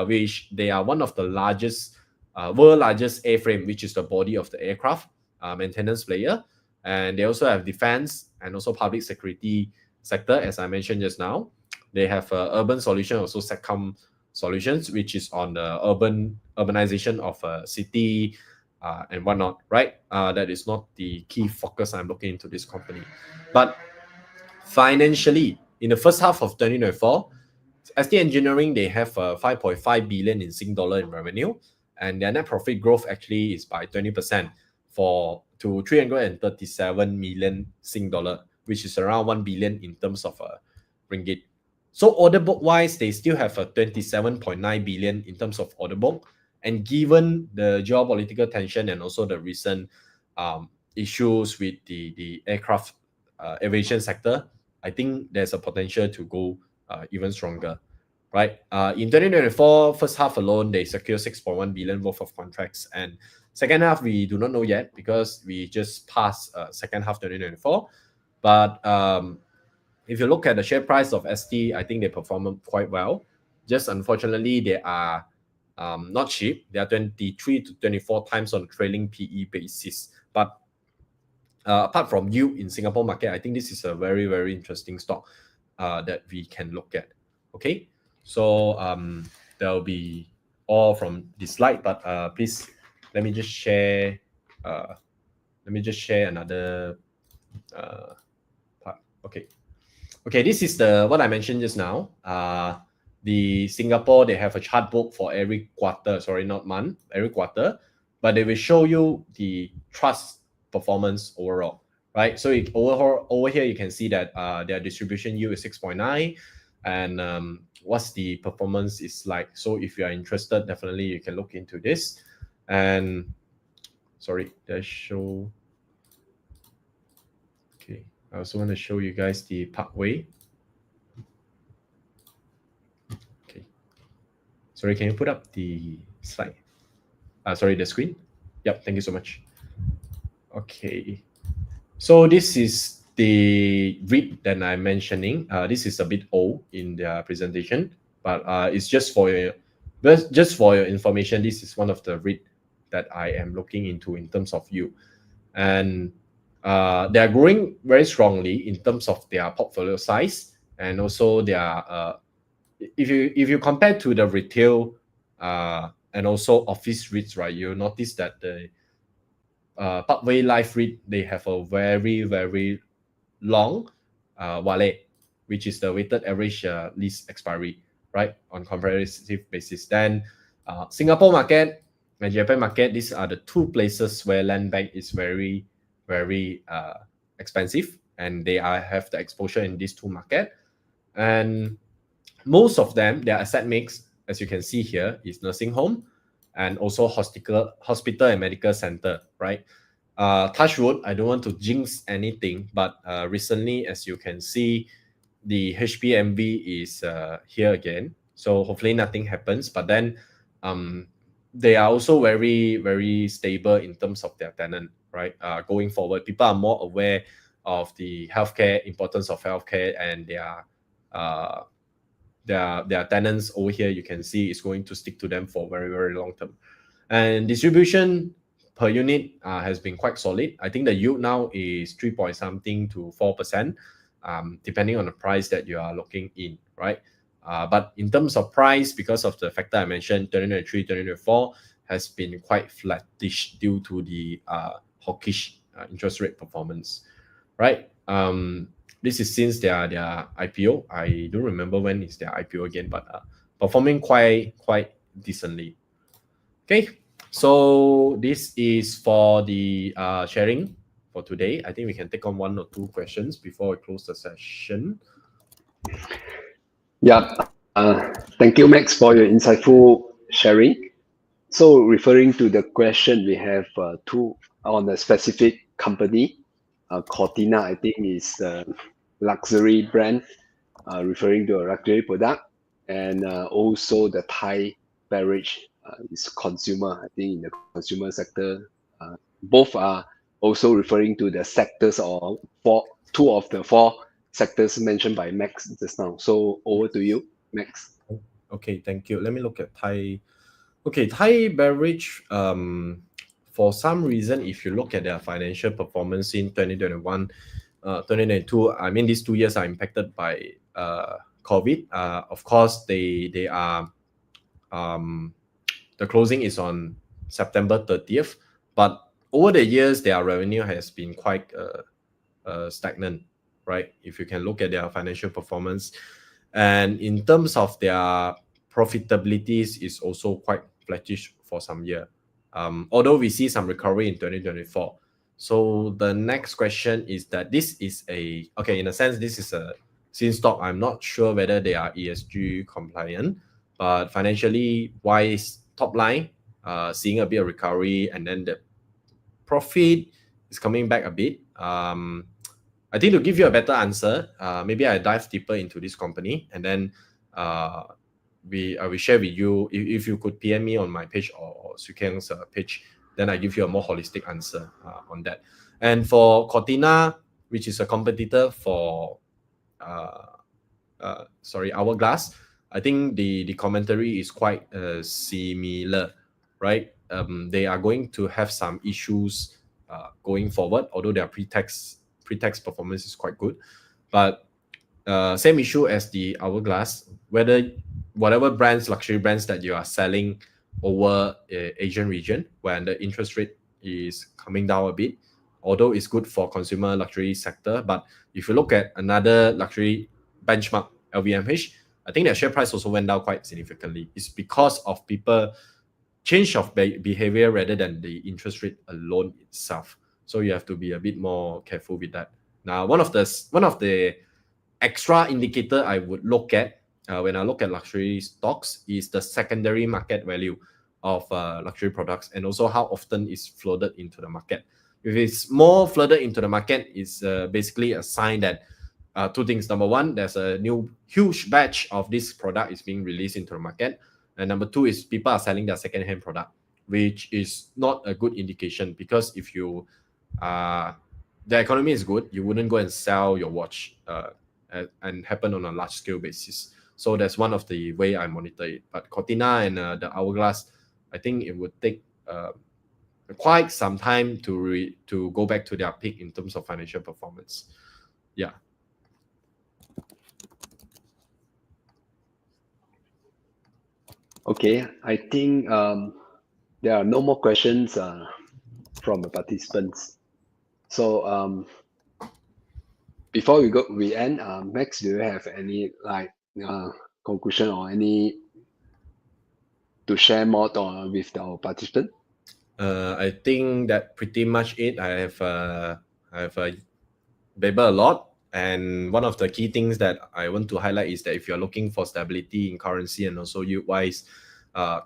which they are one of the world largest airframe, which is the body of the aircraft, maintenance player. And they also have defense and also public security sector, as I mentioned just now. They have urban solution, also SETCOM solutions, which is on the urbanization of a city and whatnot, right? That is not the key focus I'm looking into this company. But financially, in the first half of 2024, ST Engineering, they have 5.5 billion in Sing dollar in revenue, and their net profit growth actually is by 20% to 337 million Sing dollar, which is around 1 billion in terms of ringgit. So order book wise, they still have a 27.9 billion in terms of order book. And given the geopolitical tension and also the recent issues with the aircraft aviation sector, I think there's a potential to go even stronger, right? In 2024, first half alone, they secured 6.1 billion worth of contracts. And second half, we do not know yet because we just passed second half 2024. But if you look at the share price of ST, I think they perform quite well. Just unfortunately, they are not cheap. They are 23 to 24 times on trailing PE basis. But apart from you in Singapore market, I think this is a very, very interesting stock that we can look at. Okay, so that'll be all from this slide. But please let me just share. Let me just share another part. Okay, this is the what I mentioned just now. The Singapore, they have a chart book for every quarter, sorry, not month, every quarter, but they will show you the trust performance overall, right? So over here, you can see that their distribution yield is 6.9, and what's the performance is like. So if you are interested, definitely you can look into this. And sorry, that show. Okay, I also want to show you guys the Parkway. Okay, sorry, can you put up the slide? Sorry, the screen. Yep, thank you so much. Okay, so this is the REIT that I'm mentioning. This is a bit old in their presentation, but it's just for your information. This is one of the REIT that I am looking into in terms of you, and they are growing very strongly in terms of their portfolio size and also their if you compare to the retail and also office REITs, right, you'll notice that the Parkway Life REIT, they have a very, very long WALE, which is the weighted average lease expiry, right, on comparative basis. Then Singapore market and Japan market, these are the two places where land bank is very, very expensive, and they have the exposure in these two market. And most of them, their asset mix, as you can see here, is nursing home and also hospital and medical center, right? Touch wood, I don't want to jinx anything, but recently, as you can see, the HPMV is here again. So hopefully nothing happens. But then they are also very, very stable in terms of their tenant, right? Going forward, people are more aware of the healthcare, importance of healthcare, and their tenants over here, you can see, is going to stick to them for very, very long term. And distribution per unit has been quite solid. I think the yield now is 3 point something to 4%, depending on the price that you are looking in, right? But in terms of price, because of the factor I mentioned, 2023, 2024 has been quite flattish due to the hawkish interest rate performance, right? This is since their IPO. I don't remember when is their IPO again, but performing quite decently. Okay, so this is for the sharing for today. I think we can take on one or two questions before we close the session. Yeah, thank you, Max, for your insightful sharing. So referring to the question, we have two on a specific company. Cortina, I think, is a luxury brand, referring to a luxury product, and also the Thai beverage is consumer, I think, in the consumer sector. Both are also referring to the sectors or two of the four sectors mentioned by Max just now. So over to you, Max. Okay, thank you. Let me look at Thai. Okay, Thai beverage. For some reason, if you look at their financial performance in 2021, 2022, I mean, these 2 years are impacted by COVID. Of course, they are the closing is on September 30th, but over the years, their revenue has been quite stagnant, right? If you can look at their financial performance, and in terms of their profitabilities, is also quite flattish for some year. Although we see some recovery in 2024. So the next question is that this is okay, in a sense, this is a Since stock, I'm not sure whether they are ESG compliant, but financially wise, top line, seeing a bit of recovery, and then the profit is coming back a bit. I think to give you a better answer, maybe I dive deeper into this company, and then uh, I will share with you if you could PM me on my page or Swee Kiang's page, then I give you a more holistic answer on that. And for Cortina, which is a competitor for Hourglass, I think the commentary is quite similar, right? They are going to have some issues going forward, although their pre-tax performance is quite good, but same issue as the Hourglass, whether whatever brands, luxury brands that you are selling over Asian region, when the interest rate is coming down a bit, although it's good for consumer luxury sector, but if you look at another luxury benchmark, LVMH, I think their share price also went down quite significantly. It's because of people change of behavior rather than the interest rate alone itself. So you have to be a bit more careful with that. Now, one of the extra indicator I would look at when I look at luxury stocks is the secondary market value of luxury products, and also how often is flooded into the market. If it's more flooded into the market, it's basically a sign that two things. Number one, there's a new huge batch of this product is being released into the market, and number two is people are selling their second-hand product, which is not a good indication, because if you the economy is good, you wouldn't go and sell your watch and happen on a large scale basis. So that's one of the way I monitor it. But Cortina and the Hourglass, I think it would take quite some time to go back to their peak in terms of financial performance. Yeah. Okay, I think there are no more questions from the participants. So before we end, Max, do you have any conclusion or any to share more with our participant? I think that pretty much it. I have babbled a lot, and one of the key things that I want to highlight is that if you're looking for stability in currency and also yield wise,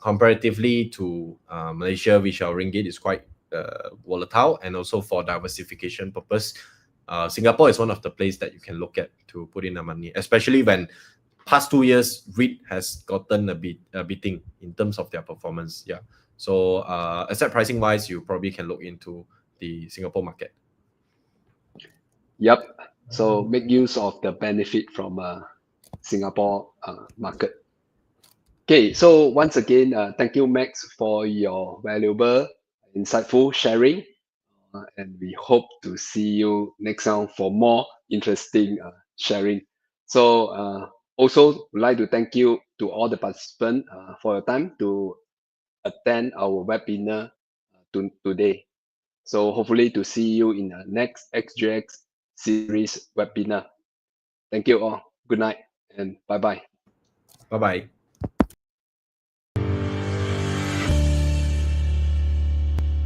comparatively to Malaysia, which our ringgit is quite volatile, and also for diversification purpose, Singapore is one of the places that you can look at to put in the money, especially when past 2 years REIT has gotten a beating in terms of their performance. Yeah. So asset pricing wise, you probably can look into the Singapore market. Yep. So make use of the benefit from Singapore market. Okay, so once again, thank you, Max, for your valuable, insightful sharing. And we hope to see you next time for more interesting sharing. So also would like to thank you to all the participants for your time to attend our webinar today. So hopefully to see you in the next SGX series webinar. Thank you all. Good night and bye-bye. Bye-bye.